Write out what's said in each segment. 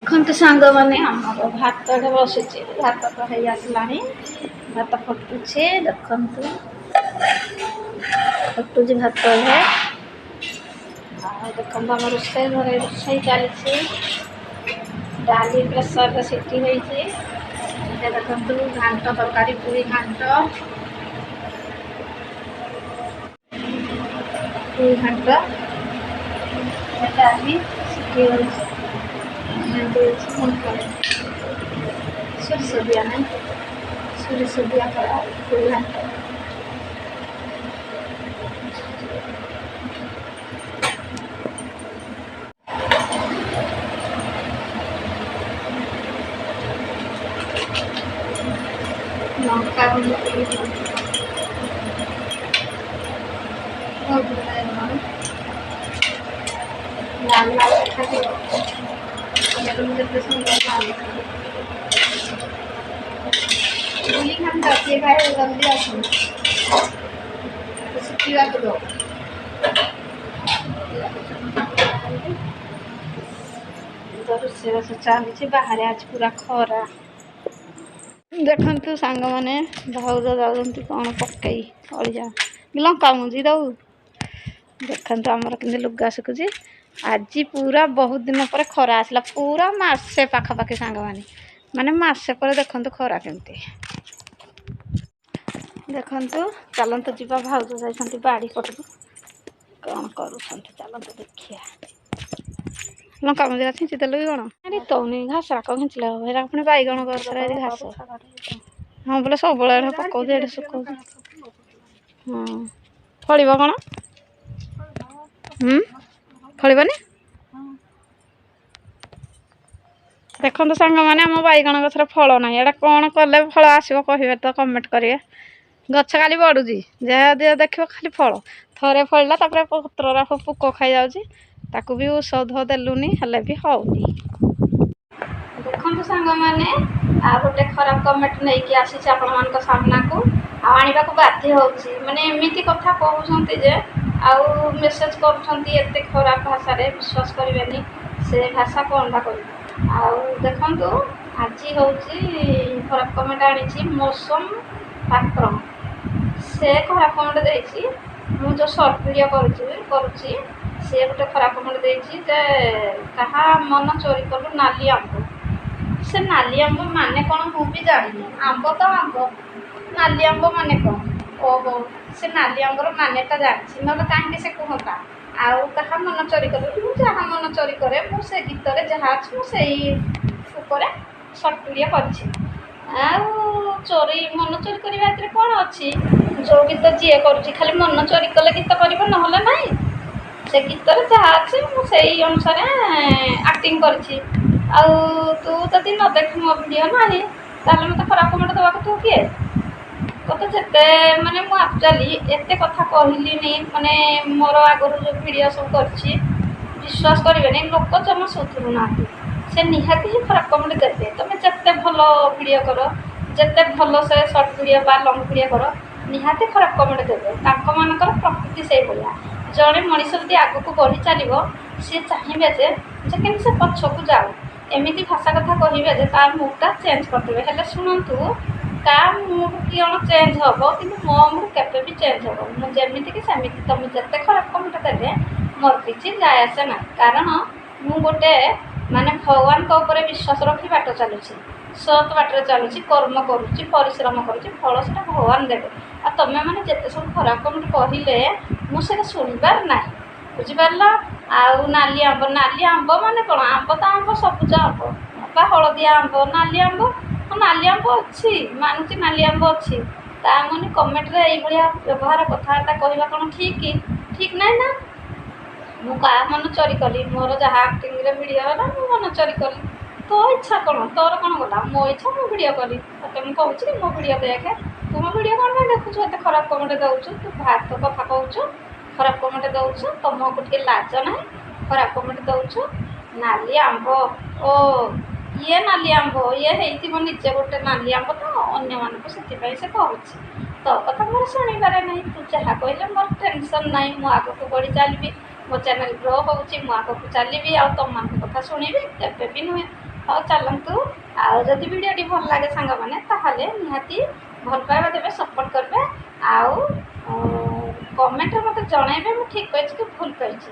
ଦେଖନ୍ତୁ ସାଙ୍ଗମାନେ ଆମର ଭାତଟେ ବସୁଛି। ଭାତ ତ ହେଇ ଆସିଲାଣି, ଭାତ ଫୁଟୁଛି। ଦେଖନ୍ତୁ ଫୁଟୁଛି ଭାତ ହେଲେ। ଆଉ ଦେଖନ୍ତୁ ଆମ ରୋଷେଇ ଘରେ ରୋଷେଇ ଚାଲିଛି। ଡାଲି ପ୍ରେସରରେ ସିଟି ହେଇଛି। ଏ ଦେଖନ୍ତୁ ଘାଣ୍ଟ ତରକାରୀ, ପୁରୀ ଘାଣ୍ଟ, ପୁରୀ ଘାଣ୍ଟ, ଡାଲି ସିଟି ହେଉଛି। ଭେଣ୍ଡି ଅଛି, ସୋରିଷ ଦିଆ ନାହିଁ, ସୋରିଷ ଦିଆ କରା ପୁରୀ ଘାଣ୍ଟ। ଲଙ୍କା ଗୁଣ୍ଡ ଲାଲ ଲାଲ ଦେଖାଯିବ। ଯେତେ ସୁନ୍ଦର ଲାଗୁଛି ପୁରୀ ଘାଣ୍ଟ, କିଏ ଖାଇବ ଜଲ୍ଦି ଆସନ୍ତୁ ଶିଖିବାକୁ ଦଉ। ରୋଷେଇବାସ ଚାଲିଛି ବାହାରେ, ଆଜି ପୁରା ଖରା। ଦେଖନ୍ତୁ ସାଙ୍ଗମାନେ ଭାଉଜ ଯାଉଛନ୍ତି କ'ଣ ପକେଇ ଅଳିଆ ଲଙ୍କା ମଞ୍ଜି ଦଉ। ଦେଖନ୍ତୁ ଆମର କେମିତି ଲୁଗା ଶୁଖୁଛି। ଆଜି ପୁରା ବହୁତ ଦିନ ପରେ ଖରା ଆସିଲା, ପୁରା ମାସେ ପାଖାପାଖି ସାଙ୍ଗମାନେ, ମାନେ ମାସେ ପରେ ଦେଖନ୍ତୁ ଖରା କେମିତି। ଦେଖନ୍ତୁ ଚାଲନ୍ତୁ ଯିବା, ଭାଉଜ ଯାଇଛନ୍ତି ବାଡ଼ି ପଟକୁ, କ'ଣ କରୁଛନ୍ତି ଚାଲନ୍ତୁ ଦେଖିବା। ଲଙ୍କା ମଞ୍ଜିରା ଛିଞ୍ଚି ଦେଲୁ କି କ'ଣ? ତଉନି ଘାସ ରାକ ଘିଞ୍ଚିଲେ ହବ, ଏରା ପୁଣି ବାଇଗଣ ଗଛରେ ଏଠି ଘାସ। ହଁ ବୋଲେ ସବୁବେଳେ ଏଠି ପକଉଛି, ଏଠି ଶୁଖଉଛି। ହଁ ଫଳିବ କ'ଣ? ଫଳିବନି? ଦେଖନ୍ତୁ ସାଙ୍ଗମାନେ ଆମ ବାଇଗଣ ଗଛରେ ଫଳ ନାହିଁ। ଏଇଟା କ'ଣ କଲେ ଫଳ ଆସିବ କହିବେ ତ, କମେଣ୍ଟ କରିବେ। ଗଛ ଖାଲି ବଢ଼ୁଛି, ଯାହା ଦେଖିବ ଖାଲି ଫଳ। ଥରେ ଫଳିଲା ତାପରେ ପତ୍ରରା ପୋକ ଖାଇଯାଉଛି, ତାକୁ ବି ଔଷଧ ଦେଲୁନି ହେଲେ ବି ହଉନି। ଦେଖନ୍ତୁ ସାଙ୍ଗମାନେ ଆଉ ଗୋଟେ ଖରାପ କମେଣ୍ଟ ନେଇକି ଆସିଛି ଆପଣମାନଙ୍କ ସାମ୍ନାକୁ। ଆଉ ଆଣିବାକୁ ବାଧ୍ୟ ହେଉଛି, ମାନେ ଏମିତି କଥା କହୁଛନ୍ତି ଯେ, ଆଉ ମେସେଜ କରୁଛନ୍ତି ଏତେ ଖରାପ ଭାଷାରେ, ବିଶ୍ୱାସ କରିବେନି। ସେ ଭାଷା କ'ଣଟା କରିବେ। ଆଉ ଦେଖନ୍ତୁ ଆଜି ହେଉଛି ଖରାପ କମେଣ୍ଟ ଆଣିଛି ମୌସମ ପାତ୍ର। ସେ ଖରାପ କମେଣ୍ଟ ଦେଇଛି, ମୁଁ ଯେଉଁ ସର୍ଟ ଭିଡ଼ିଓ କରୁଛି ସେ ଗୋଟେ ଖରାପ କମେଣ୍ଟ ଦେଇଛି ଯେ କାହା ମନ ଚୋରି କଲୁ ନାଲି ଆମ୍ବ। ସେ ନାଲି ଆମ୍ବ ମାନେ କ'ଣ ମୁଁ ବି ଜାଣିନି। ଆମ୍ବ ତ ଆମ୍ବ, ନାଲି ଆମ୍ବ ମାନେ କ'ଣ? ଓହୋ, ସେ ନାଲି ଆମ୍ବର ମାନେଟା ଜାଣିଛି, ନହେଲେ କାହିଁକି ସେ କୁହନ୍ତା। ଆଉ କାହା ମନ ଚୋରି କଲୁ, ମୁଁ ଯାହା ମନ ଚୋରି କରେ, ମୁଁ ସେ ଗୀତରେ ଯାହା ଅଛି ମୁଁ ସେଇ ଉପରେ ସର୍ଟ ଭିଡ଼ିଓ କରିଛି। ଆଉ ଚୋରି ମନ ଚୋରି କରିବା ଏଥିରେ କ'ଣ ଅଛି? ଯେଉଁ ଗୀତ ଯିଏ କରୁଛି ଖାଲି ମନ ଚୋରି କଲେ ଗୀତ କରିବ, ନହେଲେ ନାହିଁ। ସେ ଗୀତରେ ଯାହା ଅଛି ମୁଁ ସେଇ ଅନୁସାରେ ଆକ୍ଟିଂ କରିଛି। ଆଉ ତୁ ଯଦି ନ ଦେଖି ମୋ ଭିଡ଼ିଓ ନାହିଁ ତାହେଲେ ମୋତେ ଖରାପ କମେଣ୍ଟ ଦେବାକୁ ତୁ କିଏ? ମୋତେ ଯେତେ ମାନେ ମୁଁ ଆକ୍ଚୁଆଲି ଏତେ କଥା କହିଲିନି, ମାନେ ମୋର ଆଗରୁ ଯେଉଁ ଭିଡ଼ିଓ ସବୁ କରିଛି, ବିଶ୍ୱାସ କରିବେନି ଲୋକ ଜମା ସୁଧୁରୁନାହାନ୍ତି। ସେ ନିହାତି ହିଁ ଖରାପ କମେଣ୍ଟ ଦେବେ। ତୁମେ ଯେତେ ଭଲ ଭିଡ଼ିଓ କର, ଯେତେ ଭଲସେ ସର୍ଟ ଭିଡ଼ିଓ ବା ଲଙ୍ଗ ଭିଡ଼ିଓ କର, ନିହାତି ଖରାପ କମେଣ୍ଟ ଦେବେ। ତାଙ୍କମାନଙ୍କର ପ୍ରକୃତି ସେଇଭଳିଆ। ଜଣେ ମଣିଷ ଯଦି ଆଗକୁ ବଢ଼ି ଚାଲିବ, ସିଏ ଚାହିଁବେ ଯେ କେମିତି ସେ ପଛକୁ ଯାଉ। ଏମିତି ଭାଷା କଥା କହିବେ ଯେ ତା ମୁଡ଼ଟା ଚେଞ୍ଜ କରିଦେବେ। ହେଲେ ଶୁଣନ୍ତୁ, ତା ମୁଡ଼ କ'ଣ ଚେଞ୍ଜ ହେବ, କିନ୍ତୁ ମୋ ମୁଡ଼ କେବେ ବି ଚେଞ୍ଜ ହେବ। ମୁଁ ଯେମିତିକି ସେମିତି। ତୁମେ ଯେତେ ଖରାପ କମେଣ୍ଟ ଦେଲେ ମୋର କିଛି ଯାଏ ଆସେ ନାହିଁ, କାରଣ ମୁଁ ଗୋଟେ ମାନେ ଭଗବାନଙ୍କ ଉପରେ ବିଶ୍ୱାସ ରଖି ବାଟ ଚାଲୁଛି, ସତ୍ ବାଟରେ ଚାଲୁଛି, କର୍ମ କରୁଛି, ପରିଶ୍ରମ କରୁଛି, ଫଳ ସେଟା ଭଗବାନ ଦେବେ। ଆଉ ତୁମେମାନେ ଯେତେ ସବୁ ଖରାପ କମେଣ୍ଟ କହିଲେ ମୁଁ ସେଇଟା ଶୁଣିବାର ନାହିଁ, ବୁଝିପାରିଲ? ଆଉ ନାଲି ଆମ୍ବ, ନାଲି ଆମ୍ବ ମାନେ କ'ଣ? ଆମ୍ବ ତ ଆମ୍ବ, ସବୁଜ ଆମ୍ବ ବା ହଳଦିଆ ଆମ୍ବ, ନାଲି ଆମ୍ବ। ହଁ ନାଲି ଆମ୍ବ ଅଛି, ମାନୁଛି ନାଲି ଆମ୍ବ ଅଛି। ତା ମାନେ କମେଣ୍ଟରେ ଏଇଭଳିଆ ବ୍ୟବହାର କଥାବାର୍ତ୍ତା କହିବା କ'ଣ ଠିକ୍ ନାହିଁ ନା। ମୁଁ କାହା ମନ ଚୋରି କଲି? ମୋର ଯାହା ଆକ୍ଟିଂରେ ଭିଡ଼ିଓ ହେଲା ମୁଁ ମନ ଚୋରି କଲି। ତୋ ଇଚ୍ଛା କ'ଣ? ତୋର କ'ଣ ଗଲା? ମୋ ଇଚ୍ଛା ମୁଁ ଭିଡ଼ିଓ କଲି। ତତେ ମୁଁ କହୁଛି ମୋ ଭିଡ଼ିଓ ଦେଖେ। ତୁ ମୋ ଭିଡ଼ିଓ କ'ଣ ପାଇଁ ଦେଖୁଛୁ? ଏତେ ଖରାପ କମେଣ୍ଟ ଦେଉଛୁ, ତୁ ଭାତ କଥା କହୁଛୁ, ଖରାପ କମେଣ୍ଟ ଦେଉଛୁ, ତୁମକୁ ଟିକେ ଲାଜ ନାହିଁ, ଖରାପ କମେଣ୍ଟ ଦେଉଛୁ। ନାଲି ଆମ୍ବ, ଓ ଇଏ ନାଲି ଆମ୍ବ, ଇଏ ହେଇଥିବ ନିଜେ ଗୋଟେ ନାଲି ଆମ୍ବ ତ ଅନ୍ୟମାନଙ୍କୁ ସେଥିପାଇଁ ସେ କହୁଛି। ତୋ କଥା ମୋର ଶୁଣିପାରେ ନାହିଁ। ତୁ ଯାହା କହିଲେ ମୋର ଟେନସନ୍ ନାହିଁ, ମୁଁ ଆଗକୁ ବଢ଼ି ଚାଲିବି। ମୋ ଚ୍ୟାନେଲ୍ ଗ୍ରୋ ହେଉଛି, ମୁଁ ଆଗକୁ ଚାଲିବି ଆଉ ତୁମମାନଙ୍କ କଥା ଶୁଣିବି, କେବେ ବି ନୁହେଁ। ହଉ ଚାଲନ୍ତୁ। ଆଉ ଯଦି ଭିଡ଼ିଓଟି ଭଲ ଲାଗେ ସାଙ୍ଗମାନେ ତାହେଲେ ନିହାତି ଭଲ ପାଇବା ଦେବେ, ସପୋର୍ଟ କରିବେ ଆଉ କମେଣ୍ଟରେ ମୋତେ ଜଣାଇବେ ମୁଁ ଠିକ୍ କହିଛି କି ଭୁଲ କହିଛି।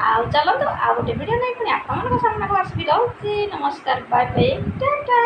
ଆଉ ଚାଲନ୍ତୁ ଆଉ ଗୋଟେ ଭିଡ଼ିଓ ନେଇ ପୁଣି ଆପଣମାନଙ୍କ ସାମ୍ନାକୁ ଆସିବି। ରହୁଛି, ନମସ୍କାର, ବାଏ ବାଏ, ଟାଟା।